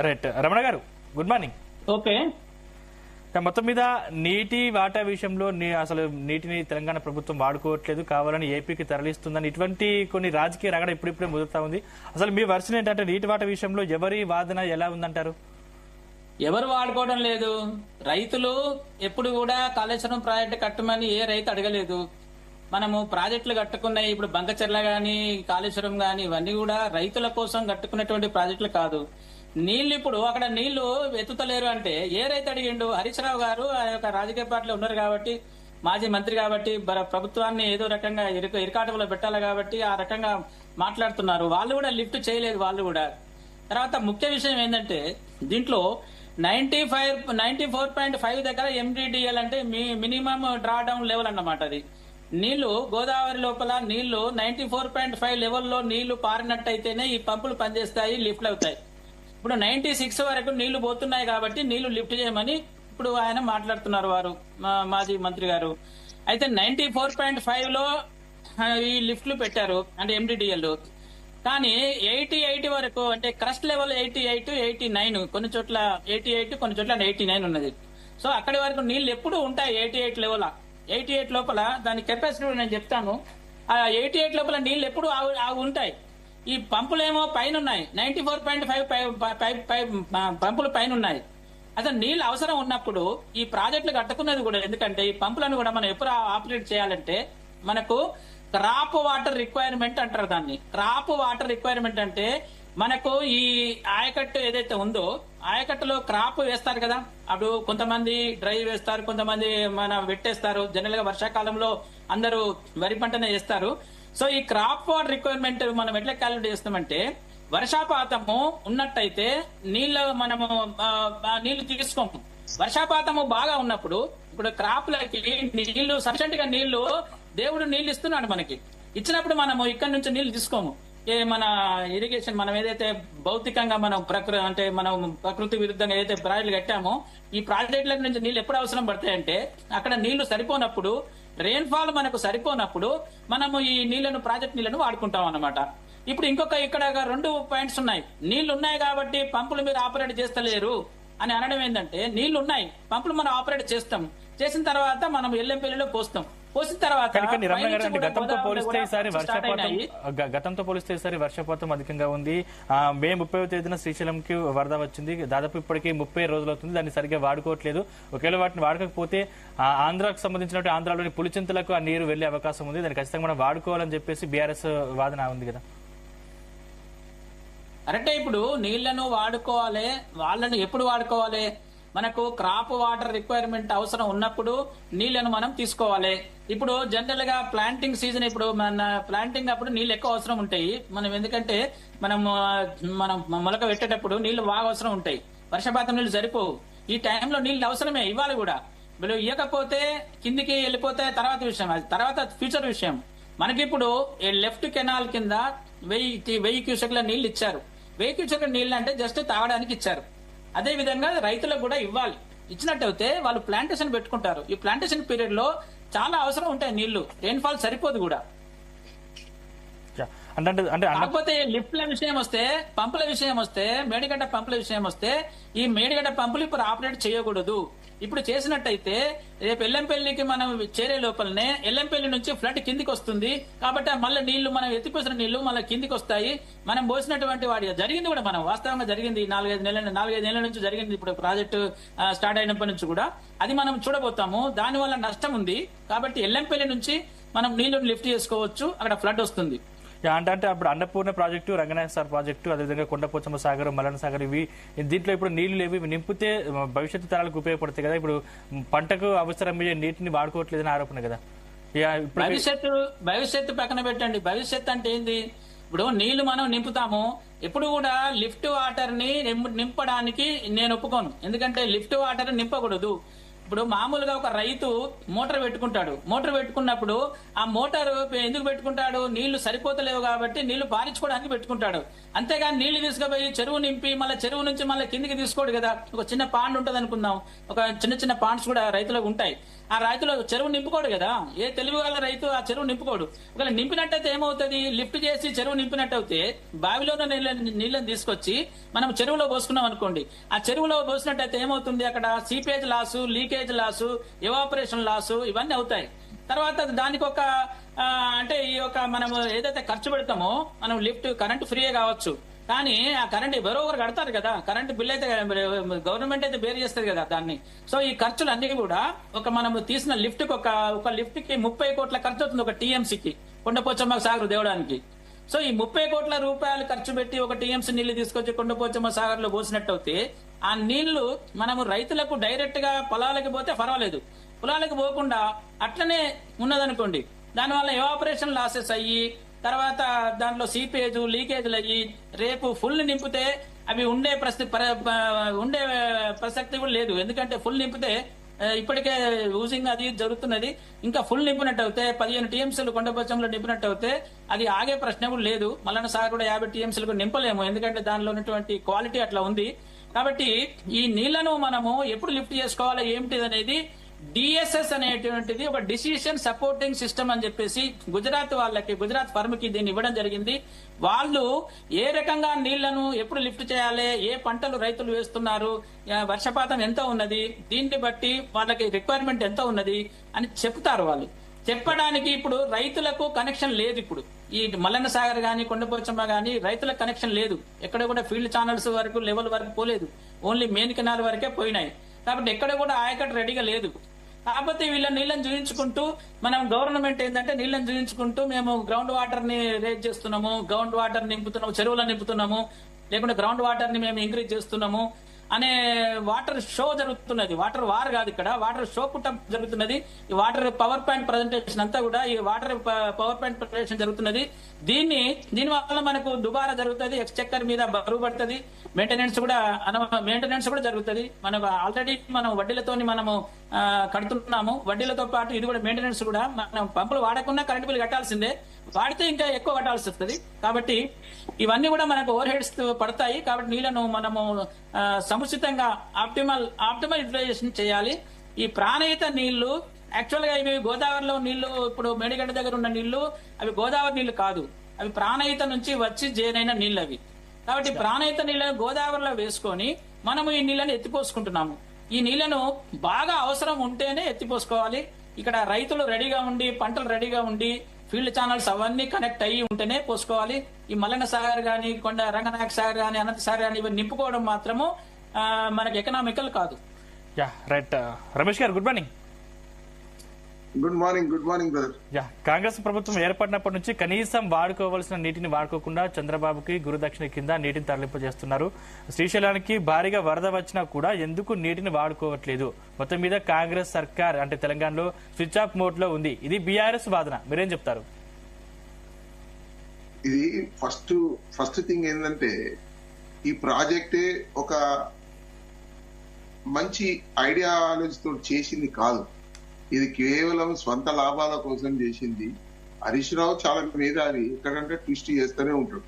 Right Ramana గారు, good morning. Okay. మొత్తం మీద నీటి వాటా విషయంలో అసలు నీటిని తెలంగాణ ప్రభుత్వం వాడుకోవట్లేదు, కావాలని ఏపీకి తరలిస్తుందని ఇటువంటి కొన్ని రాజకీయ రగడ ఇప్పుడిప్పుడే ముదురుతా ఉంది. అసలు మీ వర్షన్ ఏంటంటే నీటి వాటా విషయంలో ఎవరి వాదన ఎలా ఉందంటారు? ఎవరు వాడుకోవడం లేదు. రైతులు ఎప్పుడు కూడా కాళేశ్వరం ప్రాజెక్టు కట్టమని ఏ రైతు అడగలేదు. మనము ప్రాజెక్టులు కట్టుకున్నాయి, ఇప్పుడు బంకచెర్ల గాని కాళేశ్వరం గాని ఇవన్నీ కూడా రైతుల కోసం కట్టుకున్నటువంటి ప్రాజెక్టులు కాదు. నీళ్లు ఇప్పుడు అక్కడ నీళ్లు ఎత్తుతలేరు అంటే ఏ రైతు అడిగిండు? హరీష్ రావు గారు ఆ యొక్క రాజకీయ పార్టీలో ఉన్నారు కాబట్టి, మాజీ మంత్రి కాబట్టి, ప్రభుత్వాన్ని ఏదో రకంగా ఇరకాటంలో పెట్టాలి కాబట్టి ఆ రకంగా మాట్లాడుతున్నారు. వాళ్ళు కూడా లిఫ్ట్ చేయలేదు వాళ్ళు కూడా. తర్వాత ముఖ్య విషయం ఏంటంటే దీంట్లో 94.5 దగ్గర MDDL అంటే మినిమం డ్రా డౌన్ లెవెల్ అన్నమాట. అది నీళ్లు గోదావరి లోపల నీళ్లు 94.5 లెవెల్లో నీళ్లు పారినట్టయితేనే ఈ పంపులు పనిచేస్తాయి, లిఫ్ట్లు అవుతాయి. ఇప్పుడు 96 వరకు నీళ్లు పోతున్నాయి కాబట్టి నీళ్లు లిఫ్ట్ చేయమని ఇప్పుడు ఆయన మాట్లాడుతున్నారు వారు, మాజీ మంత్రి గారు. అయితే 94.5 లో ఈ లిఫ్ట్లు పెట్టారు అంటే MDDL. కానీ 80 వరకు అంటే క్రస్ట్ లెవెల్ 88, 89, కొన్ని చోట్ల 88, కొన్ని చోట్ల 89 ఉన్నది. సో అక్కడి వరకు నీళ్లు ఎప్పుడు ఉంటాయి 88 లెవెల్. 88 లోపల దాని కెపాసిటీ నేను చెప్తాను. ఆ 88 లోపల నీళ్లు ఎప్పుడు ఉంటాయి. ఈ పంపులేమో పైన ఉన్నాయి, 94.5 పంపులు పైన ఉన్నాయి. అసలు నీళ్లు అవసరం ఉన్నప్పుడు ఈ ప్రాజెక్టులు కట్టుకున్నది కూడా ఎందుకంటే ఈ పంపులను కూడా మనం ఎప్పుడు ఆపరేట్ చేయాలంటే మనకు క్రాప్ వాటర్ రిక్వైర్మెంట్ అంటారు దాన్ని. క్రాప్ వాటర్ రిక్వైర్మెంట్ అంటే మనకు ఈ ఆయకట్టు ఏదైతే ఉందో ఆయకట్టులో క్రాప్ వేస్తారు కదా, అప్పుడు కొంతమంది డ్రై వేస్తారు, కొంతమంది వెట్టేస్తారు. జనరల్ గా వర్షాకాలంలో అందరూ వరి పంటనే వేస్తారు. సో ఈ క్రాప్ వాటర్ రిక్వైర్మెంట్ మనం ఎట్లా క్యాలిక్యులేట్ చేస్తామంటే వర్షాపాతము ఉన్నట్టయితే నీళ్లు తీసుకోము. వర్షాపాతము బాగా ఉన్నప్పుడు ఇప్పుడు క్రాప్లకి నీళ్లు సఫిషియెంట్ గా నీళ్లు దేవుడు నీళ్లు ఇస్తున్నాడు మనకి. ఇచ్చినప్పుడు మనము ఇక్కడ నుంచి నీళ్లు తీసుకోము. మన ఇరిగేషన్ మనం ఏదైతే భౌతికంగా మనం ప్రకృతి విరుద్ధంగా ఏదైతే ప్రాజెక్టులు కట్టామో ఈ ప్రాజెక్టుల నుంచి నీళ్లు ఎప్పుడు అవసరం పడతాయంటే అక్కడ నీళ్లు సరిపోనప్పుడు, రెయిన్ఫాల్ మనకు సరిపోనప్పుడు మనము ఈ ప్రాజెక్ట్ నీళ్లను వాడుకుంటాం అన్నమాట. ఇప్పుడు ఇక్కడ 2 పాయింట్స్ ఉన్నాయి. నీళ్లు ఉన్నాయి కాబట్టి పంపులు మీరు ఆపరేట్ చేస్తలేరు అని అనడం ఏంటంటే నీళ్లు ఉన్నాయి, పంపులు మనం ఆపరేట్ చేస్తాం, చేసిన తర్వాత మనం ఎల్లంపల్లిలో పోస్తాం, పోసిన తర్వాత గతంతో పోలిస్తే ఈసారి వర్షపాతం అధికంగా ఉంది. మే 30వ తేదీన శ్రీశైలంకి వరద వచ్చింది. దాదాపు ఇప్పటికీ 30 రోజులు అవుతుంది. దాన్ని సరిగ్గా వాడుకోవట్లేదు. ఒకవేళ వాటిని వాడకపోతే ఆంధ్రాకు సంబంధించినట్టు ఆంధ్రాలోని పులిచింతలకు ఆ నీరు వెళ్లే అవకాశం ఉంది. దాన్ని ఖచ్చితంగా మనం వాడుకోవాలని చెప్పేసి బీఆర్ఎస్ వాదన ఉంది కదా. కరెక్టే. ఇప్పుడు నీళ్లను వాడుకోవాలి. వాళ్ళను ఎప్పుడు వాడుకోవాలి? మనకు క్రాప్ వాటర్ రిక్వైర్మెంట్ అవసరం ఉన్నప్పుడు నీళ్లను మనం తీసుకోవాలి. ఇప్పుడు జనరల్ గా ప్లాంటింగ్ సీజన్, ఇప్పుడు మన ప్లాంటింగ్ అప్పుడు నీళ్లు ఎక్కువ అవసరం ఉంటాయి. ఎందుకంటే మనం మొలక పెట్టేటప్పుడు నీళ్లు బాగా అవసరం ఉంటాయి. వర్షపాతం నీళ్లు సరిపోవు. ఈ టైంలో నీళ్లు అవసరమే, ఇవ్వాలి కూడా. వీళ్ళు ఇవ్వకపోతే కిందికి వెళ్ళిపోతే తర్వాత విషయం, అది తర్వాత ఫ్యూచర్ విషయం. మనకిప్పుడు లెఫ్ట్ కెనాల్ కింద 1000 క్యూసెక్ల నీళ్లు ఇచ్చారు. 1000 క్యూసెక్ల నీళ్లు అంటే జస్ట్ తాగడానికి ఇచ్చారు. అదే విధంగా రైతులకు కూడా ఇవ్వాలి. ఇచ్చినట్టయితే వాళ్ళు ప్లాంటేషన్ పెట్టుకుంటారు. ఈ ప్లాంటేషన్ పీరియడ్ లో చాలా అవసరం ఉంటాయి నీళ్లు, రెయిన్ఫాల్ సరిపోదు కూడా. కాకపోతే లిఫ్ట్ల విషయం వస్తే, పంపుల విషయం వస్తే, మేడిగడ్డ పంపుల విషయం వస్తే ఈ మేడిగడ్డ పంపులు ఇప్పుడు ఆపరేట్ చేయకూడదు. ఇప్పుడు చేసినట్టయితే రేపు ఎల్లంపల్లికి మనం చేరే లోపలనే ఎల్లంపల్లి నుంచి ఫ్లడ్ కిందికి వస్తుంది. కాబట్టి మళ్ళీ నీళ్లు మనం ఎత్తిపోసిన నీళ్లు మళ్ళీ కిందికి వస్తాయి. మనం పోసినటువంటి వాడి జరిగింది కూడా, మనం వాస్తవంగా జరిగింది 4-5 నెలల నుంచి జరిగింది. ఇప్పుడు ప్రాజెక్టు స్టార్ట్ అయినప్పటి నుంచి కూడా అది మనం చూడబోతాము. దానివల్ల నష్టం ఉంది. కాబట్టి ఎల్లంపల్లి నుంచి మనం నీళ్లను లిఫ్ట్ చేసుకోవచ్చు, అక్కడ ఫ్లడ్ వస్తుంది. అంటే అప్పుడు Annapurna project, Ranganatha sir project, అదేవిధంగా కొండపోచమ్మ సాగర్, మల్లన్న సాగర్, దీంట్లో ఇప్పుడు నీళ్లు లేవు. ఇవి నింపితే భవిష్యత్తు తరాలకు ఉపయోగపడతాయి కదా. ఇప్పుడు పంటకు అవసరమయ్యే నీటిని వాడుకోవట్లేదని ఆరోపణ కదా. భవిష్యత్తు పక్కన పెట్టండి. భవిష్యత్తు అంటే ఏంది? ఇప్పుడు నీళ్లు మనం నింపుతాము. ఎప్పుడు కూడా లిఫ్ట్ వాటర్ ని నింపడానికి నేను ఒప్పుకోను. ఎందుకంటే లిఫ్ట్ వాటర్ నింపకూడదు. ఇప్పుడు మామూలుగా ఒక రైతు మోటార్ పెట్టుకుంటాడు. మోటార్ పెట్టుకున్నప్పుడు ఆ మోటార్ ఎందుకు పెట్టుకుంటాడు? నీళ్లు సరిపోతలేవు కాబట్టి నీళ్లు పారించుకోవడానికి పెట్టుకుంటాడు. అంతేగాని నీళ్లు తీసుకుపోయి చెరువు నింపి మళ్ళీ చెరువు నుంచి మళ్ళీ కిందికి తీసుకోడు కదా. ఒక చిన్న పాండ్ ఉంటది అనుకుందాం, ఒక చిన్న చిన్న పాండ్స్ కూడా రైతులకు ఉంటాయి. ఆ రైతులు చెరువు నింపుకోడు కదా. ఏ తెలివి గల రైతు ఆ చెరువు నింపుకోడు. ఒకవేళ నింపినట్టయితే ఏమవుతుంది? లిఫ్ట్ చేసి చెరువు నింపినట్టయితే బావిలోనే నీళ్ళని తీసుకొచ్చి మనం చెరువులో పోసుకున్నాం అనుకోండి. ఆ చెరువులో పోసినట్టయితే ఏమవుతుంది? అక్కడ seepage loss, leakage loss, evaporation loss ఇవన్నీ అవుతాయి. తర్వాత దానికి ఒక అంటే ఈ యొక్క మనం ఏదైతే ఖర్చు పెడతామో, మనం లిఫ్ట్ కరెంట్ ఫ్రీయే కావచ్చు, కానీ ఆ కరెంట్ ఎవరో ఒకరు కడతారు కదా. కరెంట్ బిల్ అయితే గవర్నమెంట్ అయితే బేర్ చేస్తుంది కదా దాన్ని. సో ఈ ఖర్చులు అన్ని కూడా ఒక మనం తీసిన లిఫ్ట్ కి ఒక లిఫ్ట్ కి 30 కోట్ల ఖర్చు అవుతుంది ఒక టీఎంసీకి, కొండపోచమ్మ సాగర్ దేవడానికి. సో ఈ 30 కోట్ల రూపాయలు ఖర్చు పెట్టి ఒక టీఎంసీ నీళ్లు తీసుకొచ్చి కొండపోచమ్మ సాగర్ లో పోసినట్టు అయితే ఆ నీళ్లు మనము రైతులకు డైరెక్ట్ గా పొలాలకు పోతే పర్వాలేదు. పొలాలకు పోకుండా అట్లనే ఉన్నదనుకోండి, దానివల్ల ఎవాపరేషన్ లాసెస్ అయ్యి తర్వాత దాంట్లో సీపేజ్ లీకేజ్లు అయ్యి రేపు ఫుల్ నింపితే అవి ఉండే ప్రసక్తి కూడా లేదు. ఎందుకంటే ఫుల్ నింపితే ఇప్పటికే యూజింగ్ అది జరుగుతున్నది. ఇంకా ఫుల్ నింపినట్టు అయితే 15 టీఎంసీలు కొండపోచంలో నింపినట్టు అయితే అది ఆగే ప్రశ్న కూడా లేదు. మల్లన్న సాగర్ కూడా 50 టీఎంసీలకు నింపలేము, ఎందుకంటే దానిలో ఉన్నటువంటి క్వాలిటీ అట్లా ఉంది. కాబట్టి ఈ నీళ్లను మనము ఎప్పుడు లిఫ్ట్ చేసుకోవాలి ఏమిటిది అనేది డిఎస్ఎస్ అనేటువంటిది ఒక డిసిషన్ సపోర్టింగ్ సిస్టమ్ అని చెప్పేసి గుజరాత్ ఫర్మ్ కి దీన్ని ఇవ్వడం జరిగింది. వాళ్ళు ఏ రకంగా నీళ్లను ఎప్పుడు లిఫ్ట్ చేయాలి, ఏ పంటలు రైతులు వేస్తున్నారు, వర్షపాతం ఎంత ఉన్నది, దీన్ని బట్టి వాళ్ళకి రిక్వైర్మెంట్ ఎంత ఉన్నది అని చెప్తారు. వాళ్ళు చెప్పడానికి ఇప్పుడు రైతులకు కనెక్షన్ లేదు. ఇప్పుడు ఈ మల్లన్న సాగర్ గాని కొండపోచమ్మ గాని రైతులకు కనెక్షన్ లేదు. ఎక్కడ కూడా ఫీల్డ్ ఛానల్స్ వరకు లెవెల్ వరకు పోలేదు, ఓన్లీ మెయిన్ కెనాల్ వరకే పోయినాయి. కాబట్టి ఎక్కడ కూడా ఆయకట్టు రెడీగా లేదు. కాకపోతే వీళ్ళ నీళ్ళని చూపించుకుంటూ మనం గవర్నమెంట్ ఏంటంటే నీళ్ళని చూపించుకుంటూ మేము గ్రౌండ్ వాటర్ ని రేజ్ చేస్తున్నాము, గ్రౌండ్ వాటర్ నింపుతున్నాము, చెరువులను నింపుతున్నాము, లేకుంటే గ్రౌండ్ వాటర్ ని మేము ఇంక్రీజ్ చేస్తున్నాము అనే వాటర్ షో జరుగుతున్నది. వాటర్ వార్ కాదు, ఇక్కడ వాటర్ షో పుట్ట జరుగుతున్నది. ఈ వాటర్ పవర్ పాయింట్ ప్రజెంటేషన్ అంతా కూడా ఈ వాటర్ పవర్ పాయింట్ ప్రజెంటేషన్ జరుగుతున్నది. దీని వల్ల మనకు దుబారా జరుగుతుంది, ఎక్స్చెక్కర్ మీద బరువు పడుతుంది, మెయింటెనెన్స్ కూడా జరుగుతుంది. మనకు ఆల్రెడీ మనం వడ్డీలతోని మనము కడుతున్నాము. వడ్డీలతో పాటు ఇది కూడా మెయింటెనెన్స్ కూడా మనం పంపులు వాడకుండా కరెంట్ బిల్ కట్టాల్సిందే, వాడితే ఇంకా ఎక్కువ కట్టాల్సి వస్తుంది. కాబట్టి ఇవన్నీ కూడా మనకు ఓవర్ హెడ్స్ పడతాయి. కాబట్టి నీళ్లను మనము సముచితంగా ఆప్టిమల్ యూటిలైజేషన్ చేయాలి. ఈ ప్రాణహిత నీళ్లు యాక్చువల్ గా ఇవి గోదావరిలో నీళ్లు, ఇప్పుడు మేడిగడ్డ దగ్గర ఉన్న నీళ్లు అవి గోదావరి నీళ్లు కాదు, అవి ప్రాణహిత నుంచి వచ్చి జేనైన నీళ్లు అవి. కాబట్టి ప్రాణహిత నీళ్లను గోదావరిలో వేసుకొని మనము ఈ నీళ్లను ఎత్తిపోసుకుంటున్నాము. ఈ నీళ్లను బాగా అవసరం ఉంటేనే ఎత్తిపోసుకోవాలి. ఇక్కడ రైతులు రెడీగా ఉండి, పంటలు రెడీగా ఉండి, ఫీల్డ్ ఛానల్స్ అవన్నీ కనెక్ట్ అయ్యి ఉంటేనే పోసుకోవాలి. ఈ మల్లన్న సాగర్ గాని, కొండ రంగనాయక సాగర్ గాని, అనంత సాగర్ గాని ఇవి నింపుకోవడం మాత్రము మనకి ఎకనామికల్ కాదు. రైట్. రమేష్ గారు good morning. Good morning brother. Congress ప్రభుత్వం ఏర్పడినప్పటి నుంచి కనీసం వాడుకోవాల్సిన నీటిని వాడుకోకుండా చంద్రబాబుకి గురుదక్షిణ కింద నీటిని తరలింపు చేస్తున్నారు. శ్రీశైలానికి భారీగా వరద వచ్చినా కూడా ఎందుకు నీటిని వాడుకోవట్లేదు? మొత్తం మీద కాంగ్రెస్ సర్కార్ అంటే తెలంగాణలో స్విచ్ ఆఫ్ మోడ్ లో ఉంది. ఇది బీఆర్ఎస్ వాదన, మీరేం చెప్తారు? ఇది ఫస్ట్ థింగ్ ఏంటంటే ఈ ప్రాజెక్టే ఒక మంచి ఐడియాలజీతో చేసింది కాదు. ఇది కేవలం స్వంత లాభాల కోసం చేసింది. హరీష్ రావు చాలా మేధావి, ఎక్కడంటే ట్విస్ట్ చేస్తూనే ఉంటాడు.